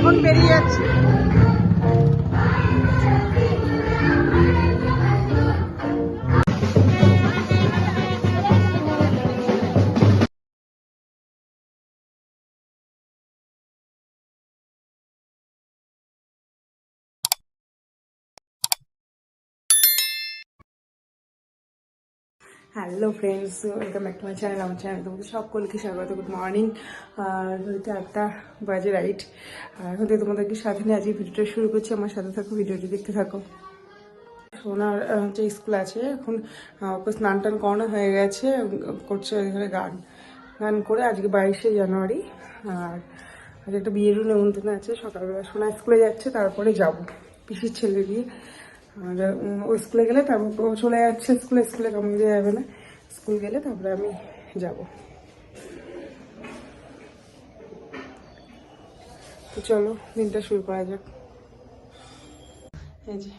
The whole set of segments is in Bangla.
এখন বেরিয়ে যাচ্ছি। Hello friends, welcome back to my channel. আমার চ্যানেল তোমাদের সকলকে স্বাগত। Good morning. ঘড়িতে 8টা বাজে রাইট। এখন থেকে তোমাদেরকে সাথে নিয়ে আজকে ভিডিওটা শুরু করছি। আমার সাথে থাকো, ভিডিওটি দেখতে থাকো। সোনার যে স্কুল আছে, এখন ওকে স্নান টান করানো হয়ে গেছে। করছে এখানে গান করে। আজকে 22শে জানুয়ারি। আর আজকে একটা বিয়েরও নেমন্তন্ন আছে। সকালবেলা সোনা স্কুলে যাচ্ছে, তারপরে যাবো পিসির ছেলে দিয়ে। আর ওই স্কুলে গেলে তারপর ও চলে যাচ্ছে স্কুলে কামড় দিয়ে যাবে না। স্কুল গেলে তারপরে আমি যাব। তো চলো দিনটা শুরু করা যাক। এই যে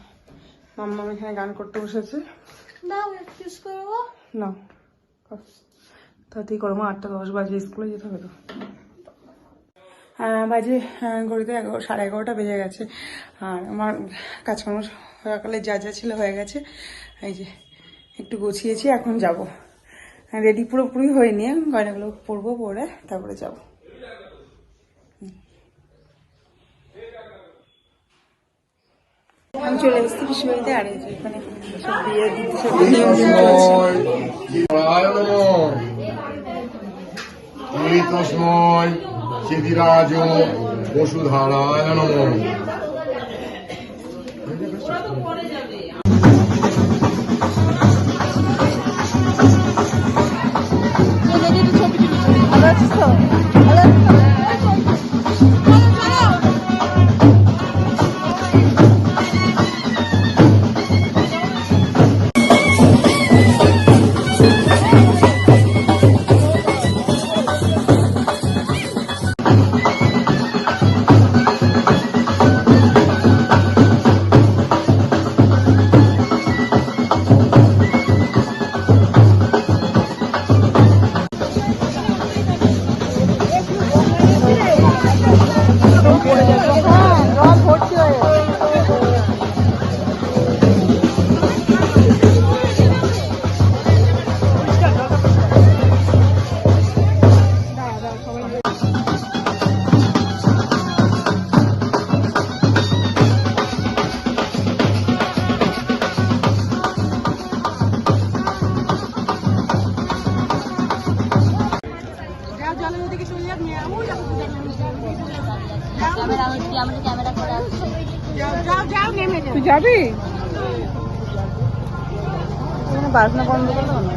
মাম্মা এখানে গান করতে বসেছে। না তাতেই করো, 8টা 10 বাজে, স্কুলে যেতে হবে তো। বাজে ঘড়িতে 11:30 বেজে গেছে। আর আমার কাজকর্ম সকালে যা যা ছিল হয়ে গেছে। এই যে একটু গুছিয়েছি, এখন যাব। রেডি পুরোপুরি হয়নি, গয়নাগুলো পরবো, পরে তারপরে যাব। আমি চলে এসেছি পিসিবাড়িতে। আর এই যে এখানে সব বিয়ে দিতে সিদ্ধিরাজ বসুধারায় নমঃ। তুই যাবি? বাসনা বন্ধ করলো না।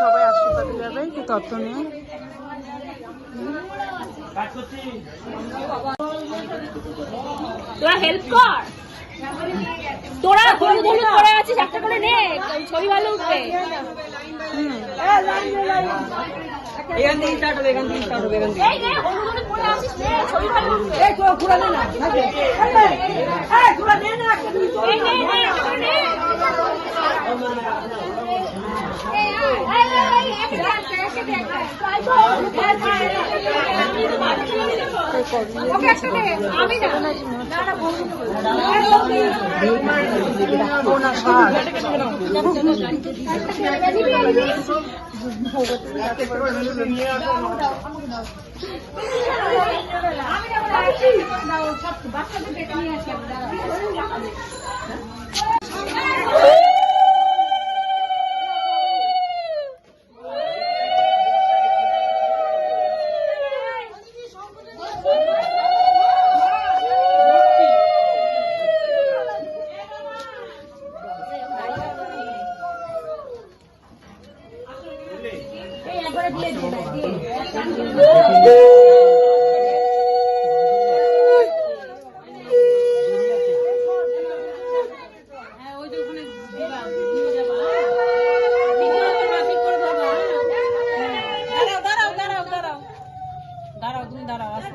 সবাই আশীর্বাদে যাবে কি তত্ত্ব নিয়ে। তোরা হেল্প কর, তোরা হলুদ হলুদ করে আছিস, একটা করে নে, ছবি ভালো উঠবে। এখান থেকে স্টার্ট হবে, এখান থেকে স্টার্ট হবে, এখান থেকে। এই নে, হলুদ হলুদ করে আছিস, নে, ছবি ভালো উঠবে। এই পুরা নে না, এই পুরা নে না, একটা দুই এই নে, নে, একটা করে নে। ওকে একটা দে, আমি না, না না বলবো বাচ্চাদের দেখে নিয়ে আসি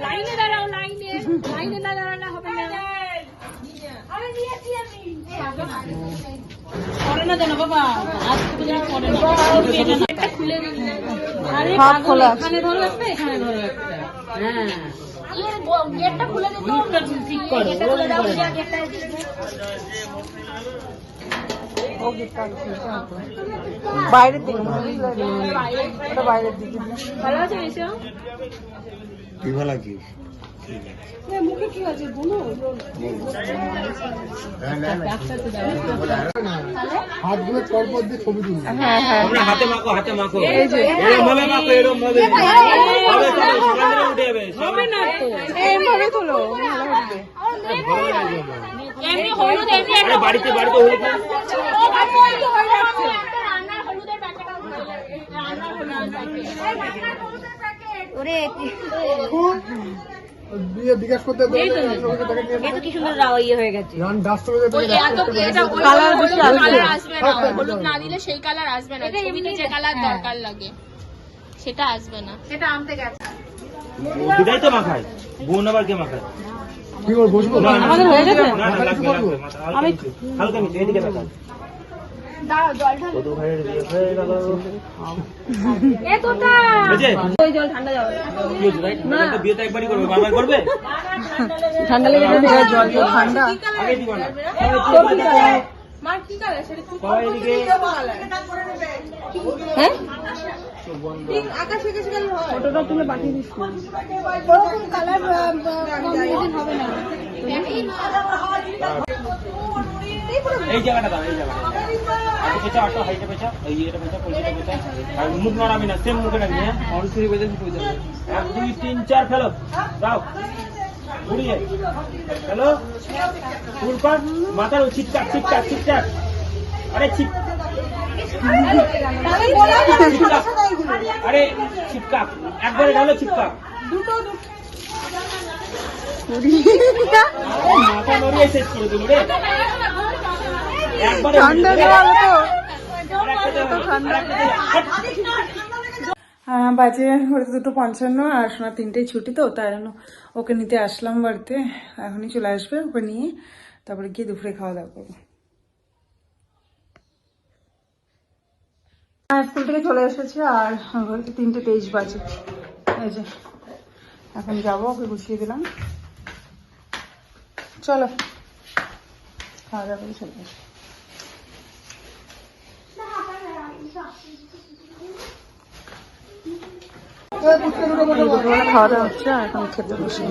লাইনে দাঁড়াও, লাইনে লাইনে না দাঁড়ালে হবে না। আমি দিয়েছি, আমি করে না জানো বাবা, আজ থেকে করে না, এটা খুলে দিন। আরে হাত খোলা আছে। এখানে ধরো একটা, এখানে ধরো একটা। হ্যাঁ, এর গেটটা খুলে দিন তো। গেটটা ঠিক করো, গেটটা খুলে দাও, গেটটা বাইরের দিকে ওটা বাইরের দিকে। ভালো আছে এসো। কি ভালো লাগিস মুখে কি আছে বলো? হাতগুলো পরপর দিয়ে ছবি তুলবি হ্যাঁ হ্যাঁ তোমরা হাতে মাখো, হাতে মাখো, এই যে এরকম ভাবে মাখো, এরকম ভাবে। তবে তবে সকাল দিনে উঠে যাবে। হবে না তো, এইভাবে তোলো ভালো উঠবে। এমনি হলুদ, এমনি আরে বাড়িতে বাড়িতে হলুদ না? রান্নার হলুদের প্যাকেট রান্নার হলুদের প্যাকেট ওরে দিয়ে বিকাশ করতে এত কি সুন্দর ইয়ে হয়ে গেছে। কালার বেশি কালার আসবে না, হলুদ না দিলে সেই কালার আসবে না, ছবিতে যে কালার দরকার লাগে সেটা আসবে না। সেটা আনতে গেছে বিদায় তো মাখায়, বোন আবার কে মাখায়? কি করে বসবো না, না, আমাদের হয়ে গেছে? না, না, লাগবে, লাগবে, মাথা হালকা নিচে, হালকা নিচে, এদিকে তাকাও। দাও জল ঢাল। কত ভাইয়ের বিয়ে হয়ে গেল। এ তোটা বুঝেছে? ওই জল ঠান্ডা যাবে কি হয়েছে, ভাই? তোমরা তো বিয়ে তো একবারই করবে, বারবার করবে? ঠান্ডা লেগে যাবে। জল তো ঠান্ডা। আগে দিবা না। মা কি কালার সেটা কি সবাই এদিকে। হ্যাঁ, আকাশে গেছে গেল হয় ফটোটা তুলে পাঠিয়ে দিস না। ওরকম কালার কম্বিনেশন হবে না। এই জায়গাটা দাও, এই জায়গাটা। আগে পেঁচা, আটটা হাইটে পেঁচা, এই এটা পেঁচা, কলসিটা পেঁচা। আর মুখ নড়াবি না, সেম মুখে রাখবি, হ্যাঁ? 1, 2, 3, 4 ফেলো। দাও। ঘুরিয়ে। ফেলো। ফুল কর। মাথার ওই ছিটকাক, ছিটকাক, ছিটকাক। আরে ছিট। ছিটকাক। আরে ছিটকাক। একবারে ঢালো ছিটকাক। মাথা নড়িয়ে শেষ করে দিল রে। একবারে ঠান্ডা জল তো। বাজে ওর 2:55 আর সোনা 3টেই ছুটি, তো তাই জন্য ওকে নিতে আসলাম বাড়িতে। এখনই চলে আসবে, ওকে নিয়ে তারপরে গিয়ে দুপুরে খাওয়া দাওয়া করবো। স্কুল থেকে চলে এসেছে আর ঘরে 3:23 বাজে। এই যে এখন যাবো, ওকে গুছিয়ে দিলাম। চলো খাওয়া দাওয়া করে চলে আসি। দুপুরবেলা খাওয়া দাওয়া হচ্ছে আর এখন খেতে বসে।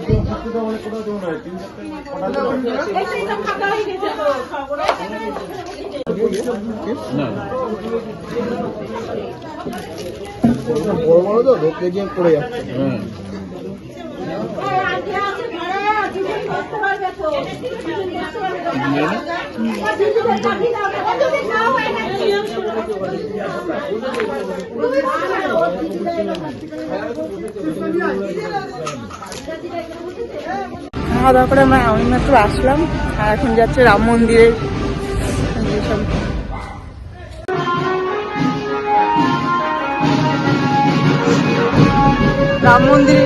বড় বড় তো ঢোকে গিয়ে পড়ে যাচ্ছে। খাওয়া দাওয়া করে আমরা আমি মাত্র আসলাম আর এখন যাচ্ছে রাম মন্দিরে। রাম মন্দিরে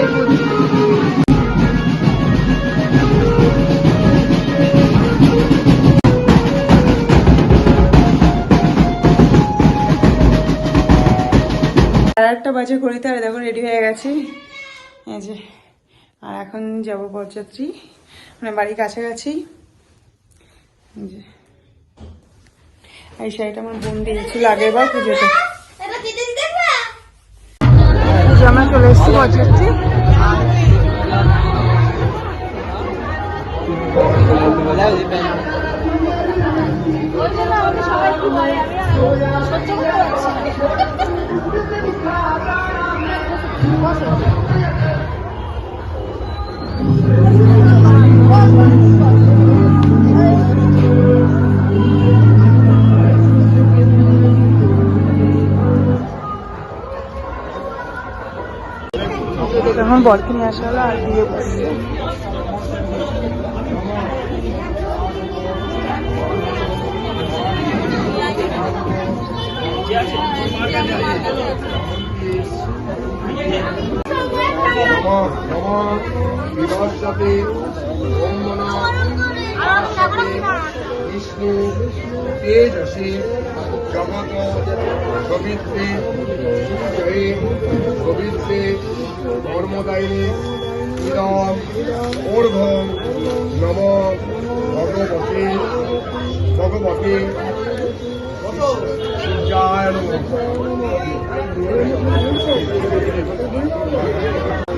আর 1টা বাজে ঘড়িতে। আর দেখো রেডি হয়ে গেছি এই যে। আর এখন যাবো বরযাত্রী, মানে বাড়ির কাছাকাছি। এই শাড়িটা আমার বোন দিয়েছিল আগের বার পুজোতে। আমরা চলে এসেছি বরযাত্রী। তখন বরকে নিয়ে আসা হলো আর বিয়ে বসছে। বিষ্ণু তেজসে জগত সবিত্রে জয়ে গোবিন্দে কর্মদায়িনী ইদম ঊর্ধ্বম নম ভগবতে ভগবতে সূর্যায়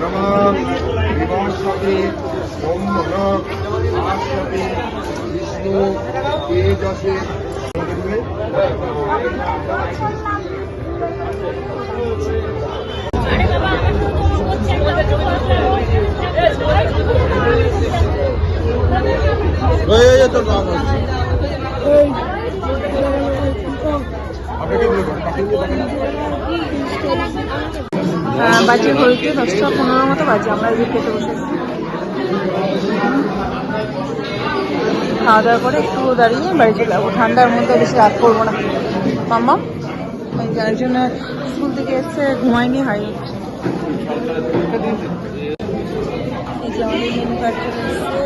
নমঃ বিভাসতে ওম নমঃ ভাস্বতে বিষ্ণু তেজসে। বাজে ঘড়িতে 10:15 মতো বাজে। আমরা এই খেতে বসেছি। খাওয়া দাওয়া করে একটু দাঁড়িয়ে বাড়ি চলে যাবো। ঠান্ডার মধ্যে বেশি রাত করবো না। মাম্মা যার জন্য স্কুল থেকে এসছে ঘুমায়নি, হাই হচ্ছে। মেনু কার্ড চলে এসছে।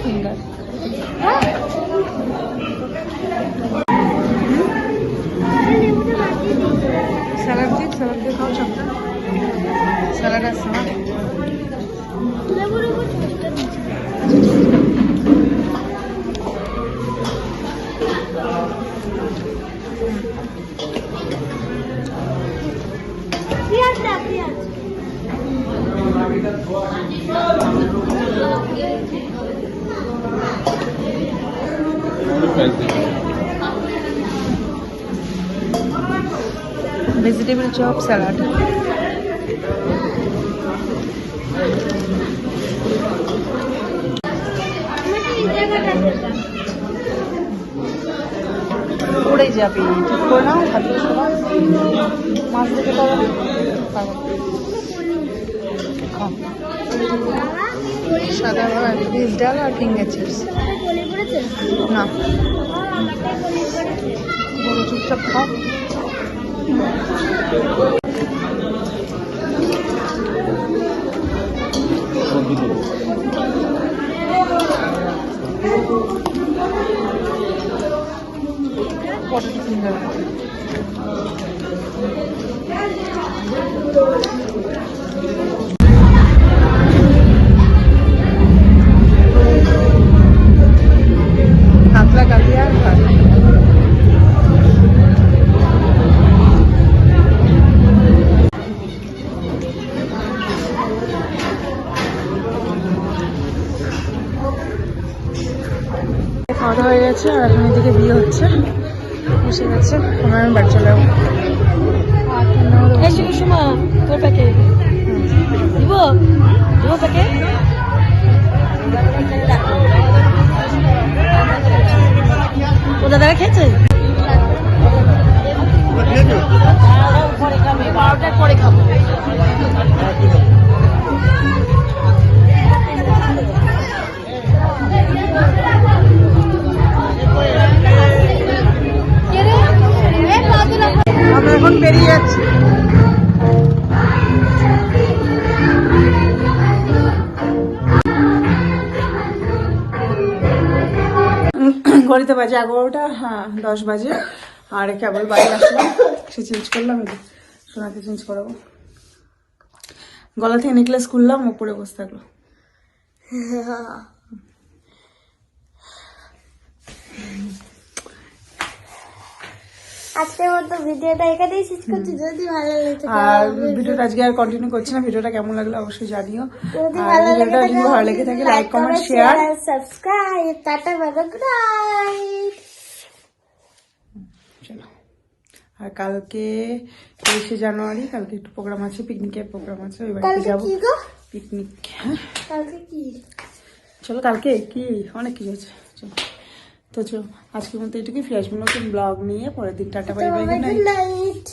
ফিঙ্গার স্যালাড দিয়ে খাও। স্যালাড আছে না? vegetable chop salad. পড়ে যাবে, ঠিক করে নাও। মাছ থেকে সাদা ভেজ ডাল আর ফিঙ্গার চিপস না। সব খাও। কত সুন্দর। কাতলা কালিয়া আর ভাত। খাওয়া দাওয়া হয়ে গেছে আর এখন এদিকে বিয়ে হচ্ছে, বসে গেছে। আমরা বাড়ি চলে যাবো। তোর প্যাকেট দিব দিব প্যাকেট। ও দাদারা খেয়েছে পরে খাবো। আমরা এখন বেরিয়ে যাচ্ছি। ঘড়িতে বাজে 11টা, হ্যাঁ 10 বাজে। আর কেবল বাড়ি আসলাম, সে চেঞ্জ করলাম। সোনাকে চেঞ্জ করাবো। গলা থেকে নেকলেস খুললাম, উপরে বসে থাকলো। আজকের মতো ভিডিওটা এখানেই শেষ করছি। যদি ভালো লেগে আর ভিডিওটা আজকে আর কন্টিনিউ করছি না। ভিডিওটা কেমন লাগলো অবশ্যই জানিও। যদি আর ভালো ভিডিওটা যদি ভালো লেগে থাকে like comment share. Subscribe. Tata bye bye, good night. চলো। আর কালকে 23শে জানুয়ারি, কালকে একটু প্রোগ্রাম আছে, পিকনিকের প্রোগ্রাম আছে, ওই বাড়িতে কালকে যাবো। কি গো? পিকনিক। হ্যাঁ কালকে কি? চলো, কালকে কি অনেক কিছু আছে। চলো তো চলো, আজকের মতো এটুকুই। ফিরে আসবো নতুন ব্লগ নিয়ে পরের দিন। Tata bye bye, good night. Good night.